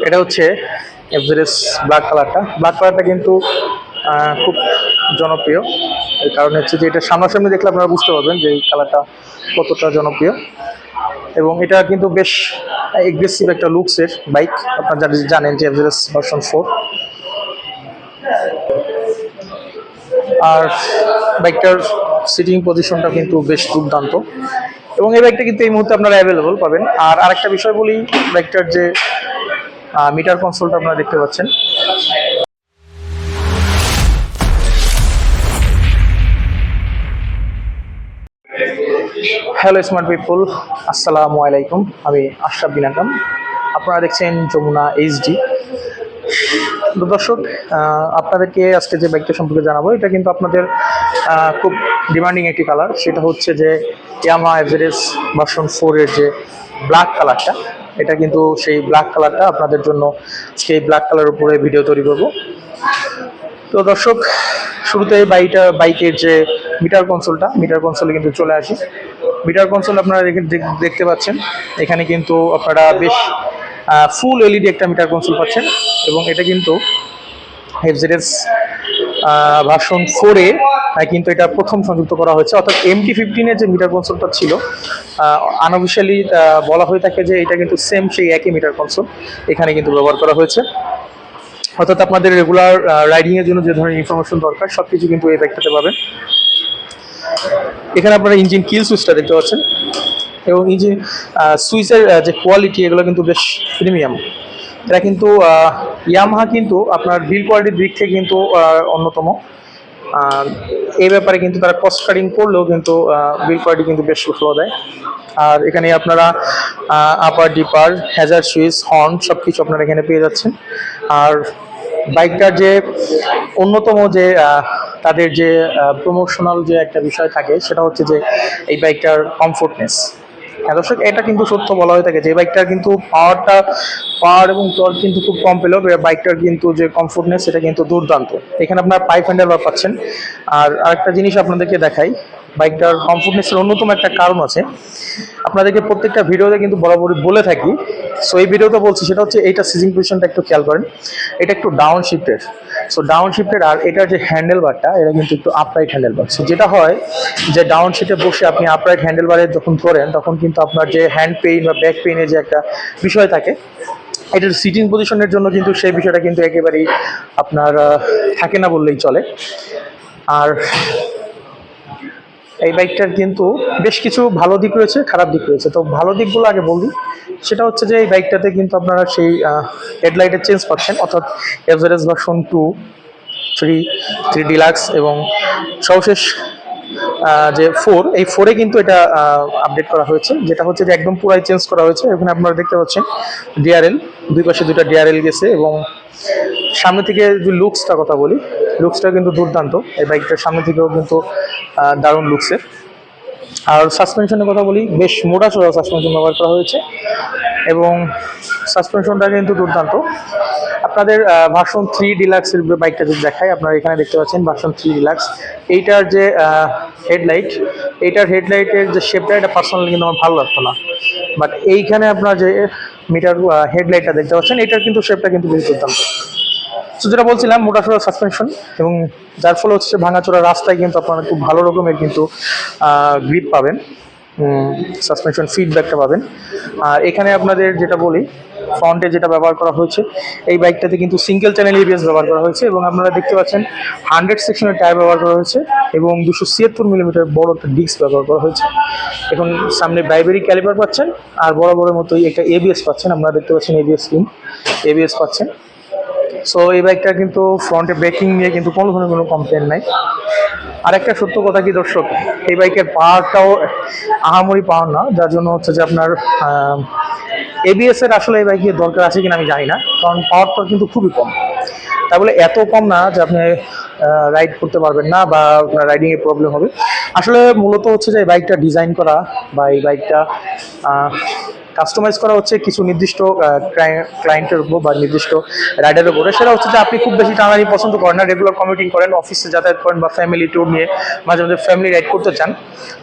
এটা হচ্ছে FZS black কালারটা কিন্তু খুব জনপ্রিয়। এর কারণ হচ্ছে যে এটা সামনাসামনি দেখলে আপনারা বুঝতে পারবেন যে এই কালারটা কতটা জনপ্রিয়, এবং এটা কিন্তু বেশ এগ্রেসিভ একটা লুকসের বাইক। আপনারা যারা জানেন যে এফজেডএস ভার্সন 4, আর বাইকটার সিটিং পজিশনটা কিন্তু বেশ দুর্দান্ত, এবং এই বাইকটা কিন্তু এই মুহূর্তে আপনারা অ্যাভেলেবল পাবেন। আর আরেকটা বিষয় বলি, বাইকটার যে মিটার কনসোলটা আপনারা দেখতে পাচ্ছেন, হ্যালো স্মার্ট পিপল, আসসালামু আলাইকুম। আমি আশরাফ বিন আকাম, আপনারা দেখছেন যমুনা এইচডি। তো দর্শক, আপনাদেরকে আজকে যে বাইকটা সম্পর্কে জানাবো, এটা কিন্তু আপনাদের খুব ডিমান্ডিং একটি কালার। সেটা হচ্ছে যে ইয়ামাহা এফজেডএস ভার্সন 4 এর যে ব্ল্যাক কালারটা, এটা কিন্তু সেই ব্ল্যাক কালারটা আপনাদের জন্য সেই ব্ল্যাক কালারের উপরে ভিডিও তৈরি করব। তো দর্শক, শুরুতে বাইকের যে মিটার কনসোলে কিন্তু চলে আসি। মিটার কনসোল আপনারা দেখতে পাচ্ছেন, এখানে কিন্তু আপনারা বেশ ফুল এলইডি একটা মিটার কনসোল পাচ্ছেন, এবং এটা কিন্তু এফজেডএস ভার্সন 4 এ কিন্তু এটা প্রথম সংযুক্ত করা হয়েছে। অর্থাৎ MT-15 এর যে মিটার কনসোলটা ছিল, আনঅফিশিয়ালি বলা হয়ে থাকে যে এটা কিন্তু সেম সেই একই মিটার কনসোল এখানে কিন্তু ব্যবহার করা হয়েছে। অর্থাৎ আপনাদের রেগুলার রাইডিংয়ের জন্য যে ধরনের ইনফরমেশন দরকার সবকিছু কিন্তু এই বাইকটাতে পাবেন। এখানে আপনারা ইঞ্জিন কিল সুইচটা দেখতে পাচ্ছেন, এবং ইঞ্জিন সুইচের যে কোয়ালিটি, এগুলো কিন্তু বেশ প্রিমিয়াম। এটা কিন্তু ইয়ামাহা কিন্তু আপনার বিল কোয়ালিটির দিক থেকে কিন্তু অন্যতম। এই ব্যাপারে কিন্তু তারা কস্ট কাটিং করলেও কিন্তু বিল কোয়ালিটি কিন্তু বেশ ভালো দেয়। আর এখানে আপনারা আপার ডিপার, হ্যাজার্ড সুইচ, হর্ন সব কিছু আপনারা এখানে পেয়ে যাচ্ছেন। আর বাইকটার যে অন্যতম যে তাদের যে প্রমোশনাল যে একটা বিষয় থাকে, সেটা হচ্ছে যে এই বাইকটার কমফোর্টনেস। হ্যাঁ দর্শক, এটা কিন্তু সত্য বলা হয়ে থাকে যে বাইকটার কিন্তু পাওয়ার এবং টর্ক কিন্তু খুব কম পেলেও বাইকটার কিন্তু যে কমফোর্টনেস, সেটা কিন্তু দুর্দান্ত। এখানে আপনার পাইপ হ্যান্ডেলবার পাচ্ছেন। আর আরেকটা জিনিস আপনাদেরকে দেখাই, বাইকটার কমফোর্টনেসের অন্যতম একটা কারণ আছে, আপনাদেরকে প্রত্যেকটা ভিডিওতে কিন্তু বরাবরই বলে থাকি। সো এই ভিডিওতে বলছি, সেটা হচ্ছে এইটা সিজিং পজিশনটা একটু খেয়াল করেন, এটা একটু ডাউন শিফটেড। আর এটার যে হ্যান্ডেলবারটা, এটা কিন্তু একটু আপরাইট হ্যান্ডেলবার। সো যেটা হয় যে ডাউন শিটে বসে আপনি আপরাইট হ্যান্ডেলবারে যখন ধরেন, তখন কিন্তু আপনার যে হ্যান্ড পেইন বা ব্যাক পেইনের যে একটা বিষয় থাকে, এটার সিটিং পজিশনের জন্য কিন্তু সেই বিষয়টা কিন্তু একেবারেই আপনার থাকে না বললেই চলে। আর এই বাইকটার কিন্তু বেশ কিছু ভালো দিক রয়েছে, খারাপ দিক রয়েছে। তো ভালো দিকগুলো আগে বলি, সেটা হচ্ছে যে এই বাইকটাতে কিন্তু আপনারা সেই হেডলাইটের চেঞ্জ পাচ্ছেন, অর্থাৎ এফজেডএস ভার্সন 2, 3 ডিলাক্স এবং সর্বশেষ যে 4, এই 4-এ কিন্তু এটা আপডেট করা হয়েছে, যেটা হচ্ছে যে একদম পুরাই চেঞ্জ করা হয়েছে। এখানে আপনারা দেখতে পাচ্ছেন ডিআরএল, দুই পাশে দুইটা ডিআরএল গেছে, এবং সামনে থেকে যদি লুকসটা কথা বলি, লুকসটা কিন্তু দুর্দান্ত। এই বাইকটার সামনে থেকেও কিন্তু দারুণ লুকসের। আর সাসপেনশনের কথা বলি, বেশ মোটা চড়া সাসপেনশন ব্যবহার করা হয়েছে, এবং সাসপেনশনটা কিন্তু দুর্দান্ত। আপনাদের ভার্সন 3 ডিলাক্সের বাইকটা যদি দেখায়, আপনারা এখানে দেখতে পাচ্ছেন ভার্সন 3 ডিলাক্স। এইটার যে হেডলাইটের যে শেপটা, এটা পার্সোনালি কিন্তু আমার ভালো লাগতো না, বাট এইখানে আপনার যে মিটার হেডলাইটটা দেখতে পাচ্ছেন, এটার কিন্তু শেপটা কিন্তু বেশ দুর্দান্ত। তো যেটা বলছিলাম, মোটাসোটা সাসপেনশন, এবং যার ফলে হচ্ছে ভাঙাচোরা রাস্তায় কিন্তু আপনারা খুব ভালো রকমের কিন্তু গ্রিপ পাবেন, সাসপেনশন ফিডব্যাকটা পাবেন। আর এখানে আপনাদের যেটা বলি, ফ্রন্টে যেটা ব্যবহার করা হয়েছে, এই বাইকটাতে কিন্তু সিঙ্গেল চ্যানেল এবিএস ব্যবহার করা হয়েছে, এবং আপনারা দেখতে পাচ্ছেন 100 সেকশনের টায়ার ব্যবহার করা হয়েছে, এবং 276 মিলিমিটার বড় একটা ডিস্ক ব্যবহার করা হয়েছে। এখন সামনে বাইবেরি ক্যালিপার পাচ্ছেন, আর বড় মতোই একটা এবিএস পাচ্ছেন। আপনারা দেখতে পাচ্ছেন এবিএস পাচ্ছেন। সো এই বাইকটা কিন্তু ফ্রন্টে ব্রেকিং নিয়ে কিন্তু কোনো ধরনের কোনো কমপ্লেন নাই। আর একটা সত্য কথা কি দর্শক, এই বাইকের পাওয়ারটাও আহামরি পাওয়ার না, যার জন্য হচ্ছে যে আপনার এবিএস এর আসলে এই বাইকের দরকার আছে কিনা আমি জানি না, কারণ পাওয়ারটা কিন্তু খুবই কম। তাই বলে এত কম না যে আপনি রাইড করতে পারবেন না বা আপনার রাইডিংয়ে প্রবলেম হবে। আসলে মূলত হচ্ছে যে এই বাইকটা ডিজাইন করা বা এই বাইকটা কাস্টমাইজ করা হচ্ছে কিছু নির্দিষ্ট ক্লায়েন্টের উপর বা নির্দিষ্ট রাইডারের উপরে। সেটা হচ্ছে যে আপনি খুব বেশি টানাটানি পছন্দ করেন না, রেগুলার কমিউটিং করেন, অফিসে যাতায়াত করেন, বা ফ্যামিলি ট্যুর নিয়ে মাঝে মাঝে ফ্যামিলি রাইড করতে চান।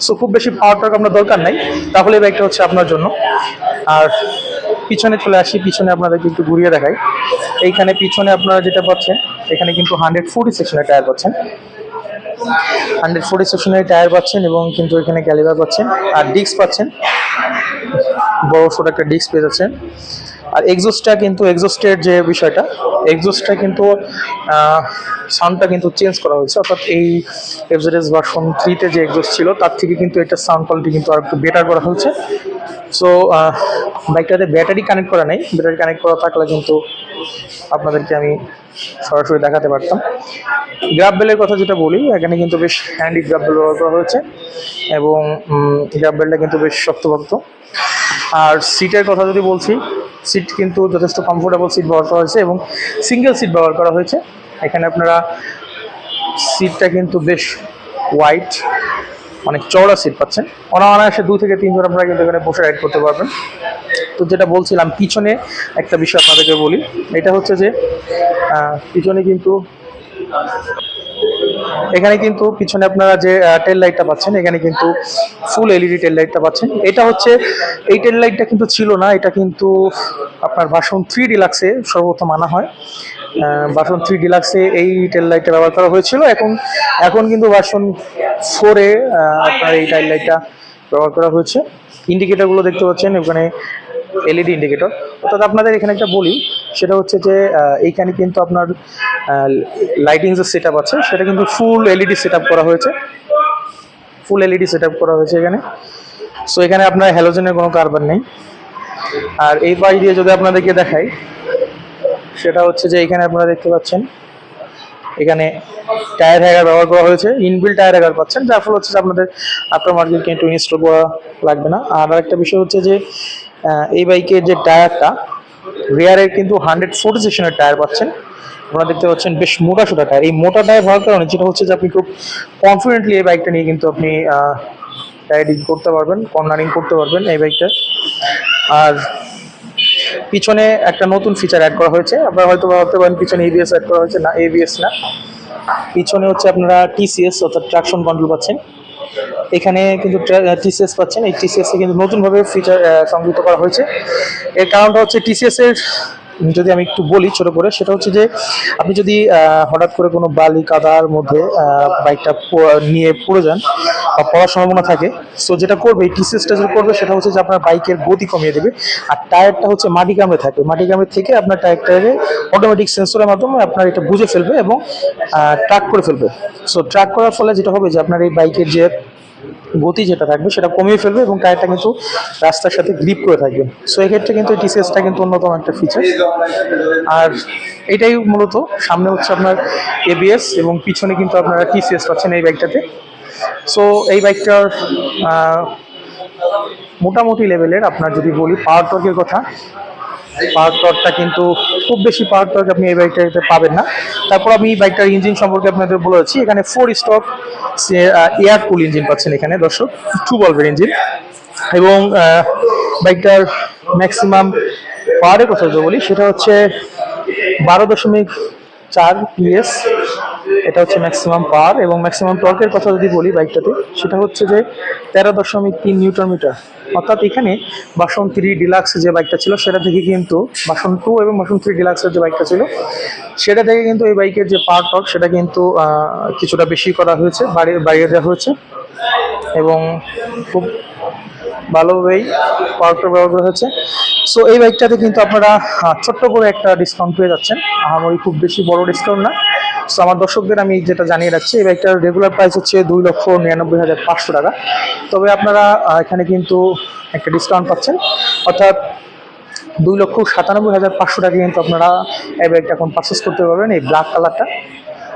সো খুব বেশি পাওয়ার টর্ক আপনার দরকার নাই, তাহলে এই বাইকটা হচ্ছে আপনার জন্য। আর পিছনে চলে আসি, পিছনে আপনাদেরকে একটু ঘুরিয়ে দেখাই। এইখানে পিছনে আপনারা যেটা পাচ্ছেন, এখানে কিন্তু 140 সেকশনের টায়ার পাচ্ছেন, 140 সেকশনের টায়ার পাচ্ছেন এবং কিন্তু এখানে ক্যালিপার পাচ্ছেন আর ডিস্ক পাচ্ছেন, বড় সড়ো একটা ডিস্ক পেয়ে যাচ্ছেন। আর এক্সস্টটা কিন্তু এক্সস্টের যে বিষয়টা, এক্সস্টটা কিন্তু সাউন্ডটা কিন্তু চেঞ্জ করা হয়েছে, অর্থাৎ এই এফজেডএস ভার্সন 3-তে যে এক্সস্ট ছিল তার থেকে কিন্তু এটা সাউন্ড কোয়ালিটি কিন্তু আর একটু বেটার করা হয়েছে। সো বাইকটাতে ব্যাটারি কানেক্ট করা নেই, ব্যাটারি কানেক্ট করা থাকলে কিন্তু আপনাদেরকে আমি সরাসরি দেখাতে পারতাম। গ্রাব বেলের কথা যেটা বলি, এখানে কিন্তু বেশ হ্যান্ডি গ্রাব বেল ব্যবহার করা হয়েছে এবং গ্রাব বেলটা কিন্তু বেশ শক্তপোক্ত। আর সিটের কথা যদি বলছি, সিট কিন্তু যথেষ্ট কমফোর্টেবল সিট ব্যবহার করা হয়েছে এবং সিঙ্গেল সিট ব্যবহার করা হয়েছে। এখানে আপনারা সিটটা কিন্তু বেশ ওয়াইড, অনেক চওড়া সিট পাচ্ছেন, অনায়াসে 2 থেকে 3 জন আপনারা কিন্তু এখানে বসে রাইড করতে পারবেন। তো যেটা বলছিলাম, পিছনে একটা বিষয় আপনাদেরকে বলি, এটা হচ্ছে যে পিছনে কিন্তু এখানে কিন্তু পিছনে আপনারা যে টেল লাইটটা পাচ্ছেন, এখানে কিন্তু ফুল এলইডি টেল লাইটটা পাচ্ছেন। এটা হচ্ছে, এই টেল লাইটটা কিন্তু ছিল না, এটা কিন্তু আপনার ভার্সন 3 ডিলাক্সে সর্বপ্রথম আনা হয়। ভার্সন 3 ডিলাক্সে এই টেল লাইটটা ব্যবহার করা হয়েছিল। এখন কিন্তু ভার্সন 4-এ আপনার এই টেল লাইটটা ব্যবহার করা হয়েছে। ইন্ডিকেটরগুলো দেখতে পাচ্ছেন, ওখানে এলইডি ইন্ডিকেটর। অর্থাৎ আপনাদের এখানে একটা বলি, সেটা হচ্ছে যে এইখানে কিন্তু আপনার লাইটিং যে সেট আপ আছে, সেটা কিন্তু ফুল এলইডি সেট আপ করা হয়েছে, ফুল এলইডি সেট আপ করা হয়েছে এখানে। সো এখানে আপনার হ্যালোজেনের কোনো কারবার নেই। আর এই পাশ দিয়ে যদি আপনাদেরকে দেখাই, সেটা হচ্ছে যে এখানে আপনারা দেখতে পাচ্ছেন, এখানে টায়ার হ্যাগার ব্যবহার করা হয়েছে, ইনবিল্ট টায়ার হ্যাগার পাচ্ছেন, যার ফলে হচ্ছে যে আপনাদের আফটার মার্কেট কিন্তু ইনস্টল করা লাগবে না। আর একটা বিষয় হচ্ছে যে এই বাইকের যে টায়ারটা, রিয়ারের কিন্তু 140 সেকশনের টায়ার পাচ্ছেন। আপনারা দেখতে পাচ্ছেন বেশ মোটা সোটা টায়ার। এই মোটা টায়ার হওয়ার কারণে যেটা হচ্ছে যে আপনি খুব কনফিডেন্টলি এই বাইকটা নিয়ে কিন্তু আপনি রাইডিং করতে পারবেন, কর্নারিং করতে পারবেন এই বাইকটা। আর পিছনে একটা নতুন ফিচার অ্যাড করা হয়েছে, আপনারা হয়তো ভাবতে পারেন পিছনে এবিএস অ্যাড করা হয়েছে, না, এবিএস না, পিছনে হচ্ছে আপনারা টিসিএস অর্থাৎ ট্রাকশন কন্ট্রোল পাচ্ছেন। এখানে কিন্তু টিসিএস পাচ্ছেন, এই টিসিএস কিন্তু নতুনভাবে ফিচার সংযুক্ত করা হয়েছে। এর কারণটা হচ্ছে টিসিএস এর, যদি আমি একটু বলি ছোট করে, সেটা হচ্ছে যে আপনি যদি হঠাৎ করে কোনো বালি কাদার মধ্যে বাইকটা নিয়ে পড়ে যান বা পড়ার সম্ভাবনা থাকে, সো যেটা করবে এই টিসিএসটা যেটা করবে সেটা হচ্ছে যে আপনার বাইকের গতি কমিয়ে দেবে। আর টায়ারটা হচ্ছে মাটি কামড়ে থাকে, মাটি কামড়ে থেকে আপনার টায়ারটাকে অটোমেটিক সেন্সরের মাধ্যমে আপনার এটা বুঝে ফেলবে এবং ট্র্যাক করে ফেলবে। সো ট্র্যাক করার ফলে যেটা হবে যে আপনার এই বাইকের যে গতি যেটা থাকবে সেটা কমিয়ে ফেলবে এবং টায়ারটা কিন্তু রাস্তার সাথে গ্রিপ করে থাকবে। সো এক্ষেত্রে কিন্তু টিসিএসটা কিন্তু অন্যতম একটা ফিচার। আর এটাই মূলত, সামনে হচ্ছে আপনার এবিএস এবং পিছনে কিন্তু আপনারা টিসিএস পাচ্ছেন এই বাইকটাতে। সো এই বাইকটার মোটামুটি লেভেলের আপনার যদি বলি পাওয়ার টর্কের কথা, পাওয়ার টর্কটা কিন্তু খুব বেশি পাওয়ার টর্ক আপনি এই বাইকটাতে পাবেন না। তারপর আমি বাইকটার ইঞ্জিন সম্পর্কে আপনাদের বলেছি, এখানে 4 স্টক এয়ার কুল ইঞ্জিন পাচ্ছেন এখানে দর্শক, 2 ভলভের ইঞ্জিন। এবং বাইকটার ম্যাক্সিমাম পাওয়ারের কথা যদি বলি, সেটা হচ্ছে 12.4 PS, এটা হচ্ছে ম্যাক্সিমাম পাওয়ার। এবং ম্যাক্সিমাম টর্কের কথা যদি বলি বাইকটাতে, সেটা হচ্ছে যে 13.3 নিউটন মিটার। অর্থাৎ এখানে ভার্সন 3 ডিলাক্স যে বাইকটা ছিল সেটা থেকে কিন্তু ভার্সন 2 এবং ভার্সন 3 ডিলাক্সের যে বাইকটা ছিল সেটা থেকে কিন্তু এই বাইকের যে পাওয়ার টর্ক সেটা কিন্তু কিছুটা বেশি করা হয়েছে, বাড়িয়ে দেওয়া হয়েছে এবং খুব ভালোভাবেই পাওয়ার টর্ক ব্যবহার করা হয়েছে। সো এই বাইকটাতে কিন্তু আপনারা ছোট্ট করে একটা ডিসকাউন্ট পেয়ে যাচ্ছেন, আমারই খুব বেশি বড় ডিসকাউন্ট না। সো আমার দর্শকদের আমি যেটা জানিয়ে রাখছি, এই বাইকটার রেগুলার প্রাইস হচ্ছে 2,99,500 টাকা। তবে আপনারা এখানে কিন্তু একটা ডিসকাউন্ট পাচ্ছেন, অর্থাৎ 2,97,500 টাকা কিন্তু আপনারা এই বাইকটা এখন পারচেস করতে পারবেন, এই ব্ল্যাক কালারটা।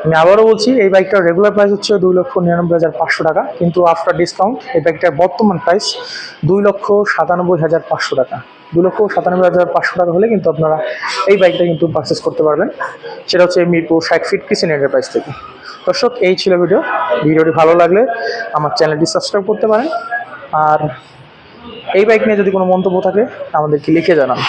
আমি আবারও বলছি, এই বাইকটার রেগুলার প্রাইস হচ্ছে 2,99,500 টাকা, কিন্তু আফটার ডিসকাউন্ট এই বাইকটার বর্তমান প্রাইস 2,97,500 টাকা। 2,97,500 টাকা হলে কিন্তু আপনারা এই বাইকটা কিন্তু পারচেস করতে পারবেন, সেটা হচ্ছে মিরপুর 60 ফিট কিচেন এন্টারপ্রাইজ থেকে। দর্শক, এই ছিল ভিডিওটি ভালো লাগলে আমার চ্যানেলটি সাবস্ক্রাইব করতে পারেন। আর এই বাইক নিয়ে যদি কোনো মন্তব্য থাকে আমাদেরকে লিখে জানান।